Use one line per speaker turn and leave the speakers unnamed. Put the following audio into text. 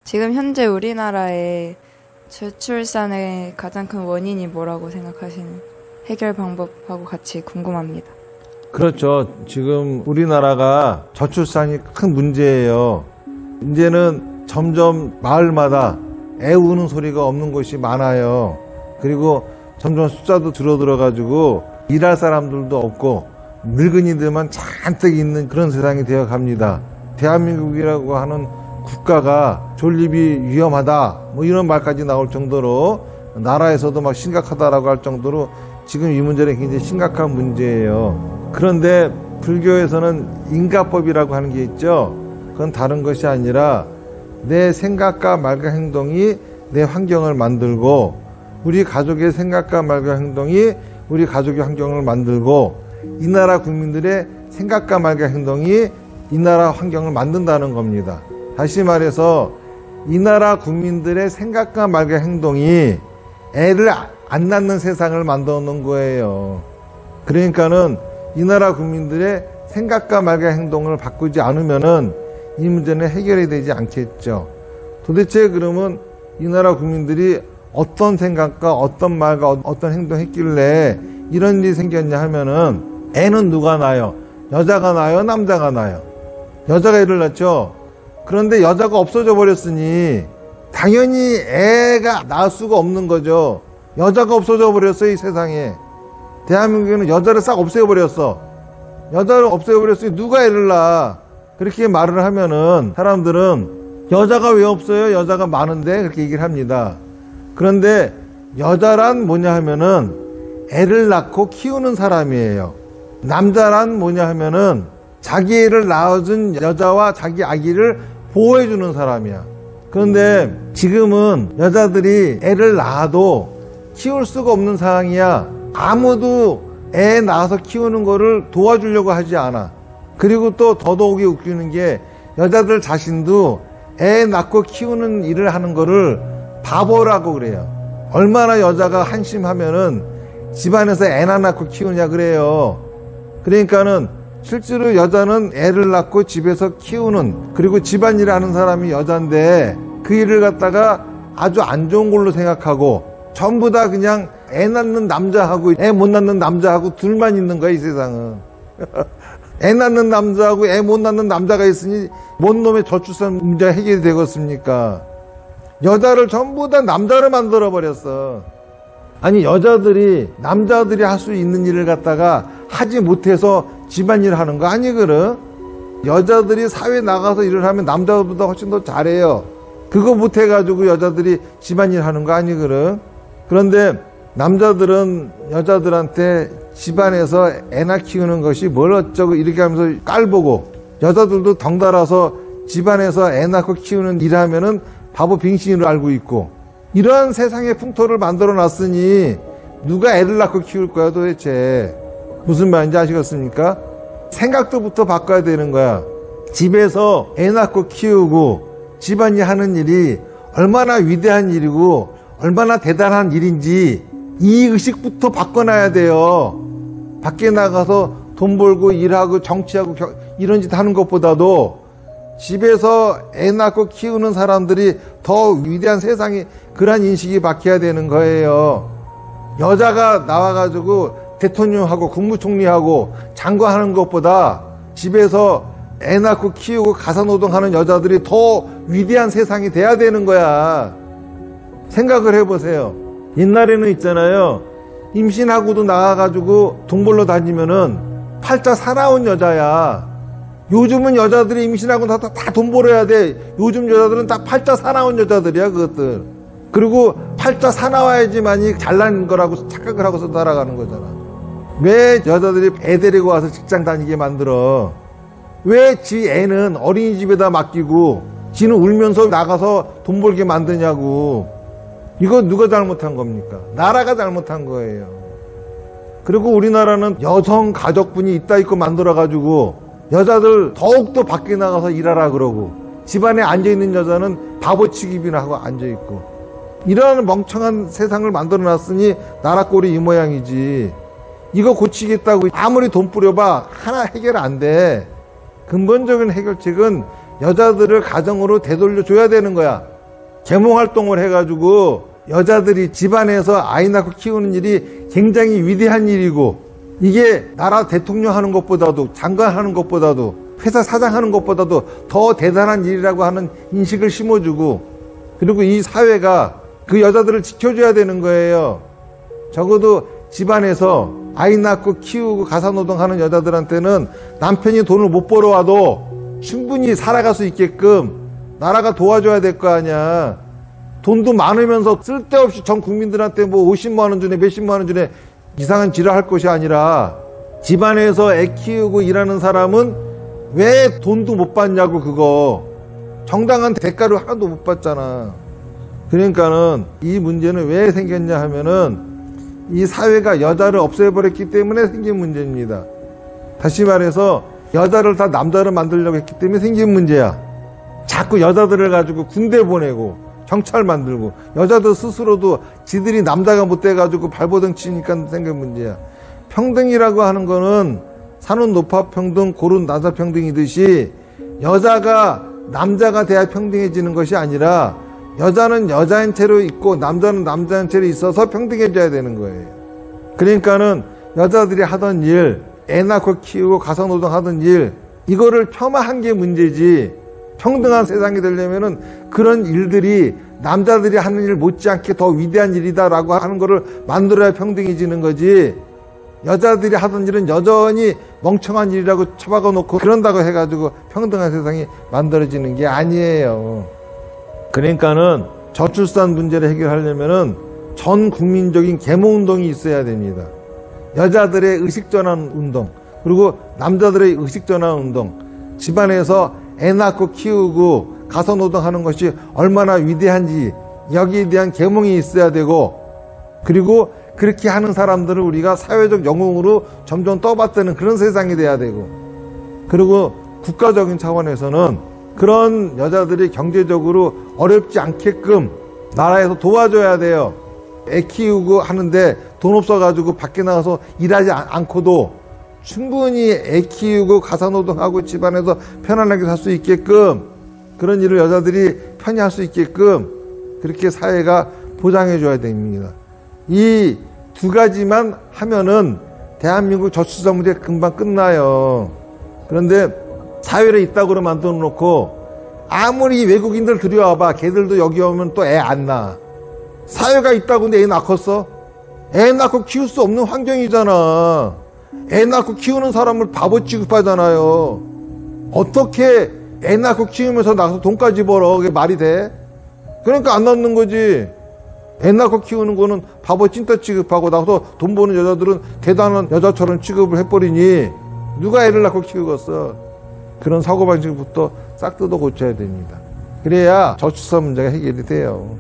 지금 현재 우리나라의 저출산의 가장 큰 원인이 뭐라고 생각하시는 해결 방법하고 같이 궁금합니다.
그렇죠. 지금 우리나라가 저출산이 큰 문제예요. 이제는 점점 마을마다 애 우는 소리가 없는 곳이 많아요. 그리고 점점 숫자도 줄어들어가지고 일할 사람들도 없고 늙은이들만 잔뜩 있는 그런 세상이 되어 갑니다. 대한민국이라고 하는 국가가 존립이 위험하다 뭐 이런 말까지 나올 정도로 나라에서도 막 심각하다라고 할 정도로 지금 이 문제는 굉장히 심각한 문제예요. 그런데 불교에서는 인가법이라고 하는 게 있죠. 그건 다른 것이 아니라 내 생각과 말과 행동이 내 환경을 만들고 우리 가족의 생각과 말과 행동이 우리 가족의 환경을 만들고 이 나라 국민들의 생각과 말과 행동이 이 나라 환경을 만든다는 겁니다. 다시 말해서 이 나라 국민들의 생각과 말과 행동이 애를 안 낳는 세상을 만들어 놓은 거예요. 그러니까는 이 나라 국민들의 생각과 말과 행동을 바꾸지 않으면은 이 문제는 해결이 되지 않겠죠. 도대체 그러면 이 나라 국민들이 어떤 생각과 어떤 말과 어떤 행동했길래 이런 일이 생겼냐 하면은 애는 누가 낳아요? 여자가 낳아요? 남자가 낳아요? 여자가 애를 낳죠. 그런데 여자가 없어져 버렸으니 당연히 애가 낳을 수가 없는 거죠. 여자가 없어져 버렸어요, 이 세상에. 대한민국에는 여자를 싹 없애버렸어. 여자를 없애버렸으니 누가 애를 낳아? 그렇게 말을 하면은 사람들은 여자가 왜 없어요? 여자가 많은데 그렇게 얘기를 합니다. 그런데 여자란 뭐냐 하면은 애를 낳고 키우는 사람이에요. 남자란 뭐냐 하면은 자기 애를 낳아준 여자와 자기 아기를 보호해주는 사람이야. 그런데 지금은 여자들이 애를 낳아도 키울 수가 없는 상황이야. 아무도 애 낳아서 키우는 거를 도와주려고 하지 않아. 그리고 또 더더욱이 웃기는 게 여자들 자신도 애 낳고 키우는 일을 하는 거를 바보라고 그래요. 얼마나 여자가 한심하면은 집안에서 애나 낳고 키우냐 그래요. 그러니까는 실제로 여자는 애를 낳고 집에서 키우는 그리고 집안일 하는 사람이 여잔데 그 일을 갖다가 아주 안 좋은 걸로 생각하고 전부 다 그냥 애 낳는 남자하고 애 못 낳는 남자하고 둘만 있는 거야 이 세상은. 애 낳는 남자하고 애 못 낳는 남자가 있으니 뭔 놈의 저출산 문제가 해결이 되겠습니까? 여자를 전부 다 남자로 만들어 버렸어. 아니 여자들이 남자들이 할 수 있는 일을 갖다가 하지 못해서 집안일을 하는 거 아니거든. 여자들이 사회에 나가서 일을 하면 남자들보다 훨씬 더 잘해요. 그거 못해가지고 여자들이 집안일 하는 거 아니거든. 그런데 남자들은 여자들한테 집안에서 애나 키우는 것이 뭘 어쩌고 이렇게 하면서 깔보고 여자들도 덩달아서 집안에서 애 낳고 키우는 일을 하면은 바보 빙신으로 알고 있고 이러한 세상의 풍토를 만들어 놨으니 누가 애를 낳고 키울 거야 도대체. 무슨 말인지 아시겠습니까? 생각도부터 바꿔야 되는 거야. 집에서 애 낳고 키우고 집안이 하는 일이 얼마나 위대한 일이고 얼마나 대단한 일인지 이 의식부터 바꿔놔야 돼요. 밖에 나가서 돈 벌고 일하고 정치하고 이런 짓 하는 것보다도 집에서 애 낳고 키우는 사람들이 더 위대한 세상이 그런 인식이 바뀌어야 되는 거예요. 여자가 나와가지고 대통령하고 국무총리하고 장관하는 것보다 집에서 애 낳고 키우고 가사노동하는 여자들이 더 위대한 세상이 돼야 되는 거야. 생각을 해보세요. 옛날에는 있잖아요. 임신하고도 나가가지고 돈 벌러 다니면은 팔자 사나운 여자야. 요즘은 여자들이 임신하고 다 돈 벌어야 돼. 요즘 여자들은 다 팔자 사나운 여자들이야 그것들. 그리고 팔자 사나워야지만이 잘난 거라고 착각을 하고서 따라가는 거잖아. 왜 여자들이 애 데리고 와서 직장 다니게 만들어? 왜 지 애는 어린이집에다 맡기고 지는 울면서 나가서 돈 벌게 만드냐고. 이거 누가 잘못한 겁니까? 나라가 잘못한 거예요. 그리고 우리나라는 여성 가족분이 있다 있고 만들어가지고 여자들 더욱더 밖에 나가서 일하라 그러고 집안에 앉아있는 여자는 바보 취급이나 하고 앉아있고 이런 멍청한 세상을 만들어놨으니 나라 꼴이 이 모양이지. 이거 고치겠다고 아무리 돈 뿌려봐 하나 해결 안 돼. 근본적인 해결책은 여자들을 가정으로 되돌려줘야 되는 거야. 계몽활동을 해가지고 여자들이 집안에서 아이 낳고 키우는 일이 굉장히 위대한 일이고, 이게 나라 대통령 하는 것보다도, 장관 하는 것보다도, 회사 사장 하는 것보다도 더 대단한 일이라고 하는 인식을 심어주고, 그리고 이 사회가 그 여자들을 지켜줘야 되는 거예요. 적어도 집안에서 아이 낳고 키우고 가사노동하는 여자들한테는 남편이 돈을 못 벌어와도 충분히 살아갈 수 있게끔 나라가 도와줘야 될 거 아니야. 돈도 많으면서 쓸데없이 전 국민들한테 뭐 50만 원 주네, 몇십만 원 주네 이상한 지랄 할 것이 아니라, 집안에서 애 키우고 일하는 사람은 왜 돈도 못 받냐고. 그거 정당한 대가를 하나도 못 받잖아. 그러니까는 이 문제는 왜 생겼냐 하면은 이 사회가 여자를 없애버렸기 때문에 생긴 문제입니다. 다시 말해서 여자를 다 남자로 만들려고 했기 때문에 생긴 문제야. 자꾸 여자들을 가지고 군대 보내고 경찰 만들고, 여자들 스스로도 지들이 남자가 못 돼가지고 발버둥 치니까 생긴 문제야. 평등이라고 하는 거는 산은 높아 평등, 고른 낮아 평등이듯이 여자가 남자가 돼야 평등해지는 것이 아니라, 여자는 여자인 채로 있고 남자는 남자인 채로 있어서 평등해져야 되는 거예요. 그러니까는 여자들이 하던 일, 애 낳고 키우고 가사노동 하던 일, 이거를 폄하한 게 문제지, 평등한 세상이 되려면은 그런 일들이 남자들이 하는 일 못지않게 더 위대한 일이다라고 하는 거를 만들어야 평등해지는 거지, 여자들이 하던 일은 여전히 멍청한 일이라고 처박아 놓고 그런다고 해가지고 평등한 세상이 만들어지는 게 아니에요. 그러니까는 저출산 문제를 해결하려면은 전 국민적인 계몽운동이 있어야 됩니다. 여자들의 의식전환 운동, 그리고 남자들의 의식전환 운동, 집안에서 애 낳고 키우고 가사노동하는 것이 얼마나 위대한지 여기에 대한 계몽이 있어야 되고, 그리고 그렇게 하는 사람들을 우리가 사회적 영웅으로 점점 떠받드는 그런 세상이 돼야 되고, 그리고 국가적인 차원에서는 그런 여자들이 경제적으로 어렵지 않게끔 나라에서 도와줘야 돼요. 애 키우고 하는데 돈 없어가지고 밖에 나가서 일하지 않고도 충분히 애 키우고 가사노동하고 집안에서 편안하게 살 수 있게끔, 그런 일을 여자들이 편히 할 수 있게끔 그렇게 사회가 보장해 줘야 됩니다. 이 두 가지만 하면은 대한민국 저출산 문제 금방 끝나요. 그런데 사회를 이따구로 만들어 놓고 아무리 외국인들 들여와봐, 걔들도 여기 오면 또 애 안 낳아. 사회가 있다고 근데 애 낳겠어? 애 낳고 키울 수 없는 환경이잖아. 애 낳고 키우는 사람을 바보 취급하잖아요. 어떻게 애 낳고 키우면서 나가서 돈까지 벌어? 그게 말이 돼? 그러니까 안 낳는 거지. 애 낳고 키우는 거는 바보 찐따 취급하고, 나가서 돈 버는 여자들은 대단한 여자처럼 취급을 해버리니 누가 애를 낳고 키우겠어? 그런 사고방식부터 싹 뜯어 고쳐야 됩니다. 그래야 저출산 문제가 해결이 돼요.